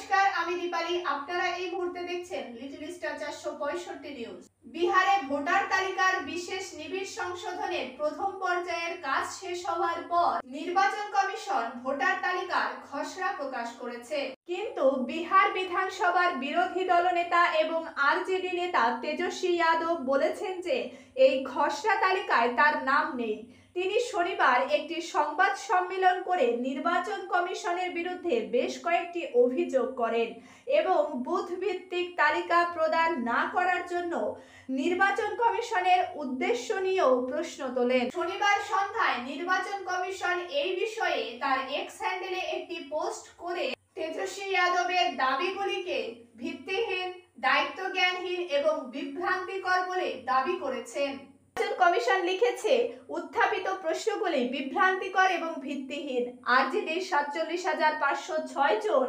নমস্কার, আমি দীপালি। আপনারা এই মুহূর্তে দেখছেন লিটল স্টার 465 নিউজ। বিহারে ভোটার তালিকার বিশেষ নিবিড় সংশোধনের প্রথম পর্যায়ের কাজ শেষ হওয়ার পর নির্বাচন কমিশন ভোটার তালিকার খসড়া প্রকাশ করেছে। কিন্তু বিহার বিধানসভার বিরোধী দলনেতা এবং আরজেডি নেতা তেজস্বী যাদব বলেছেন যে এই খসড়া তালিকায় তার নাম নেই। তিনি শনিবার একটি সংবাদ সম্মেলন করে নির্বাচন কমিশনের বিরুদ্ধে বেশ কয়েকটি অভিযোগ করেন এবং বুথ ভিত্তিক তালিকা প্রদান না করার জন্য নির্বাচন কমিশনের উদ্দেশ্য নিয়েও প্রশ্ন তোলেন। শনিবার সন্ধ্যায় নির্বাচন কমিশন এই বিষয়ে তার এক্স হ্যান্ডেলে একটি পোস্ট করে তেজস্বী যাদবের দাবিগুলিকে ভিত্তিহীন, দায়িত্বজ্ঞানহীন এবং বিভ্রান্তিকর বলে দাবি করেছেন। নির্বাচন কমিশন লিখেছে, উত্থাপিত প্রশ্নগুলি বিভ্রান্তিকর এবং ভিত্তিহীন। আরজেডি 47,506 জন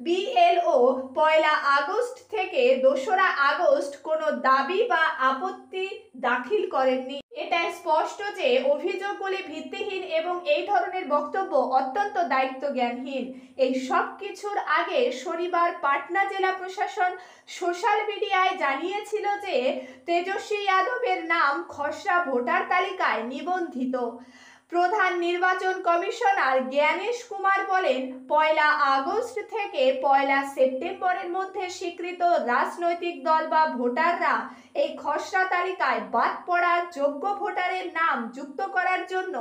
বিএলও 1 আগস্ট থেকে 2 আগস্ট কোনো দাবি বা আপত্তি দাখিল করেননি। এটা স্পষ্ট যে অভিযোগগুলি ভিত্তিহীন এবং এই ধরনের বক্তব্য অত্যন্ত দায়িত্বজ্ঞানহীন। এই সব কিছুর আগে শনিবার পাটনা জেলা প্রশাসন সোশ্যাল মিডিয়ায় জানিয়েছিল যে তেজস্বী যাদবের নাম খসড়া ভোটার তালিকায় নিবন্ধিত। প্রধান নির্বাচন কমিশনার জ্ঞানেশ কুমার বলেন, 1 আগস্ট থেকে 1 সেপ্টেম্বরের মধ্যে স্বীকৃত রাজনৈতিক দল বা ভোটাররা এই খসড়া তালিকায় বাদ পড়া যোগ্য ভোটারের নাম যুক্ত করার জন্য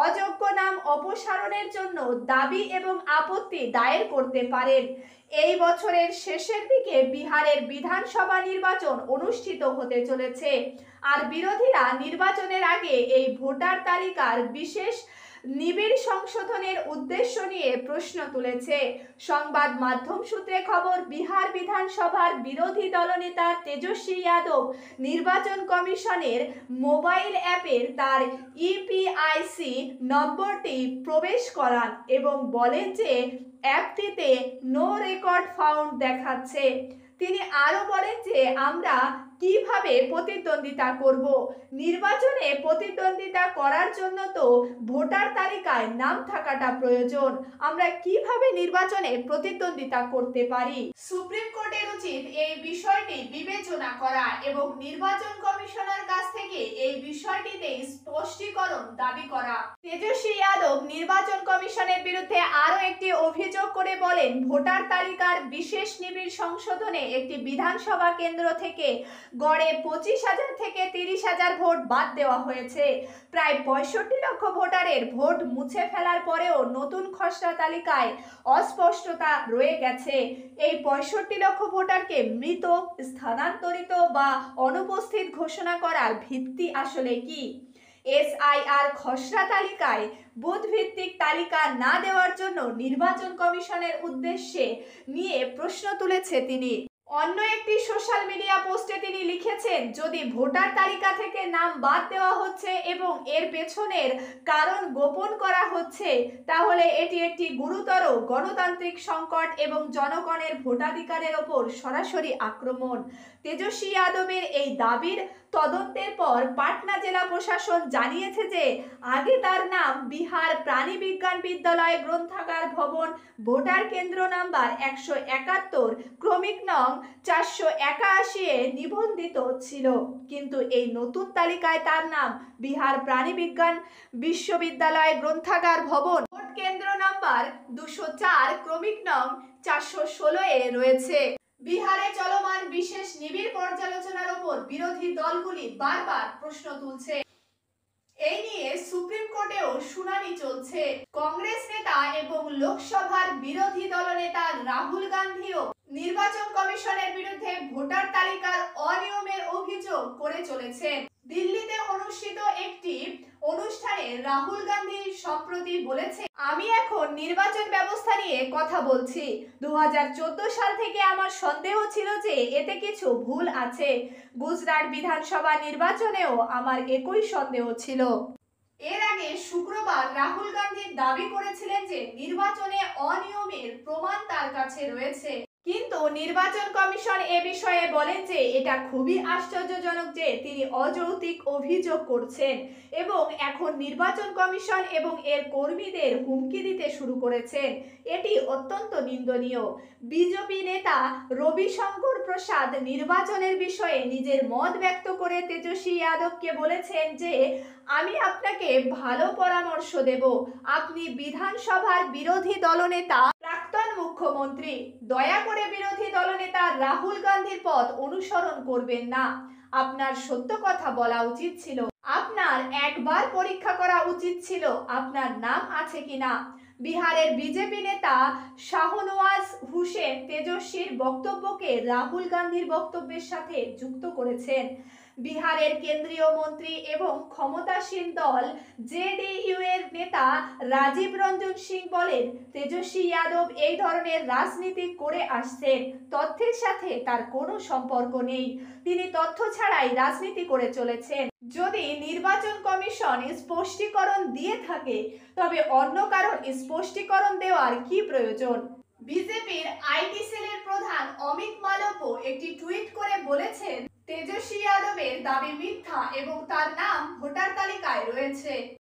অযোগ্য নাম অপসারণের জন্য দাবি এবং আপত্তি দায়ের করতে পারেন। এই বছরের শেষের দিকে বিহারের বিধানসভা নির্বাচন অনুষ্ঠিত হতে চলেছে, আর বিরোধীরা নির্বাচনের আগে এই ভোটার তালিকার বিশেষ নিবিড় সংশোধনের উদ্দেশ্য নিয়ে প্রশ্ন তুলেছে। সংবাদ মাধ্যম সূত্রে খবর, বিহার বিধানসভার বিরোধী দলনেতা তেজস্বী যাদব নির্বাচন কমিশনের মোবাইল অ্যাপের তার ইপিআইসি নম্বরটি প্রবেশ করান এবং বলেন যে অ্যাপটিতে নো রেকর্ড ফাউন্ড দেখাচ্ছে। তিনি আরো বলেন যে আমরা কিভাবে প্রতিদ্বন্দ্বিতা করব। নির্বাচনে প্রতিদ্বন্দ্বিতা করার জন্য তো ভোটার তালিকায় নাম থাকাটা প্রয়োজন। আমরা কিভাবে নির্বাচনে প্রতিদ্বন্দ্বিতা করতে পারি? সুপ্রিম কোর্টের উচিত এই বিষয়টি বিবেচনা করা এবং নির্বাচন কমিশনের কাছ থেকে এই বিষয়টিতে স্পষ্টীকরণ দাবি করা। তেজস্বী যাদব নির্বাচন কমিশনের বিরুদ্ধে আরো একটি অভিযোগ করে বলেন, ভোটার তালিকার বিশেষ নিবিড় সংশোধনে একটি বিধানসভা কেন্দ্র থেকে গড়ে 25,000 থেকে 30,000 ভোট বাদ দেওয়া হয়েছে। প্রায় 65 লক্ষ ভোটারের ভোট মুছে ফেলার পরেও নতুন খসড়া তালিকায় অস্পষ্টতা রয়ে গেছে। এই 65 লক্ষ ভোটারকে মৃত, স্থানান্তরিত বা অনুপস্থিত ঘোষণা করার ভিত্তি আসলে কি? এসআইআর খসড়া তালিকায় বুথ ভিত্তিক তালিকা না দেওয়ার জন্য নির্বাচন কমিশনের উদ্দেশ্যে নিয়ে প্রশ্ন তুলেছে তিনি। অন্য একটি সোশ্যাল মিডিয়া পোস্টে তিনি লিখেছেন, যদি ভোটার তালিকা থেকে নাম বাদ দেওয়া হচ্ছে এবং এর পেছনের কারণ গোপন করা হচ্ছে, তাহলে এটি একটি গুরুতর গণতান্ত্রিক সংকট এবং জনগণের ভোটাধিকারের ওপর সরাসরি আক্রমণ। তেজস্বী যাদবের এই দাবির তদন্তের পর পাটনা জেলা প্রশাসন জানিয়েছে যে আগে তার নাম বিহার প্রাণী বিজ্ঞান বিদ্যালয় গ্রন্থাগার ভবন, ভোটার কেন্দ্র নাম্বার 171, ক্রমিক নং 481 এ নিবন্ধিত ছিল। কিন্তু এই নতুন তালিকায় তার নাম বিহার প্রাণী বিজ্ঞান বিশ্ববিদ্যালয় গ্রন্থাগার ভবন, ভোট কেন্দ্র নাম্বার 204, ক্রমিক নং 416 এ রয়েছে। বিহারে চলমান বিশেষ নিবিড় পর্যালোচনার উপর বিরোধী দলগুলি বারবার প্রশ্ন তুলছে। এই নিয়ে সুপ্রিম কোর্টেও শুনানি চলছে। কংগ্রেস নেতা এবং লোকসভার বিরোধী দলনেতা রাহুল গান্ধীও নির্বাচন কমিশনের বিরুদ্ধে ভোটার তালিকার অনিয়মের অভিযোগ করে চলেছেন। দিল্লিতে অনুষ্ঠিত একটি অনুষ্ঠানে রাহুল গান্ধী সম্প্রতি বলেছে, আমি এখন নির্বাচন ব্যবস্থা নিয়ে কথা বলছি। 2014 সাল থেকে আমার সন্দেহ ছিল যে এতে কিছু ভুল আছে। গুজরাট বিধানসভা নির্বাচনেও আমার একই সন্দেহ ছিল। এর আগে শুক্রবার রাহুল গান্ধী দাবি করেছিলেন যে নির্বাচনে অনিয়মের প্রমাণ তার কাছে রয়েছে। কিন্তু নির্বাচন কমিশন এ বিষয়ে বলেন যে এটা খুবই আশ্চর্যজনক যে তিনি অযৌক্তিক অভিযোগ করছেন এবং এখন নির্বাচন কমিশন এবং এর কর্মীদের হুমকি দিতে শুরু করেছেন। এটি অত্যন্ত নিন্দনীয়। বিজেপি নেতা রবিশঙ্কর প্রসাদ নির্বাচনের বিষয়ে নিজের মত ব্যক্ত করে তেজস্বী যাদবকে বলেছেন যে আমি আপনাকে ভালো পরামর্শ দেব, আপনি বিধানসভার বিরোধী দলনেতা প্রাক্তন মুখ্যমন্ত্রী, দয়া করে বিরোধী দলনেতা রাহুল গান্ধীর পথ অনুসরণ করবেন না। আপনার সত্য কথা বলা উচিত ছিল, আপনার একবার পরীক্ষা করা উচিত ছিল আপনার নাম আছে কিনা। বিহারের বিজেপি নেতা শাহনওয়াজ হুসেন তেজস্বীর বক্তব্যকে রাহুল গান্ধীর বক্তব্যের সাথে যুক্ত করেছেন। বিহারের কেন্দ্রীয় মন্ত্রী এবং ক্ষমতাসীন দল জেডিইউ এর নেতা রাজীব রঞ্জন সিং বলেন তেজস্বী যাদব এই ধরনের রাজনীতি করে আসছেন, তথ্যের সাথে তার কোনো সম্পর্ক নেই, তিনি তথ্য ছাড়াই রাজনীতি করে চলেছেন। যদি নির্বাচন কমিশন স্পষ্টীকরণ দিয়ে থাকে তবে অন্য কারণ স্পষ্টীকরণ দেওয়ার কি প্রয়োজন। বিজেপির আইটি সেলের প্রধান অমিত মালব্য একটি টুইট করে বলেছেন তেজস্বী যাদবের দাবি মিথ্যা এবং তার নাম ভোটার তালিকায় রয়েছে।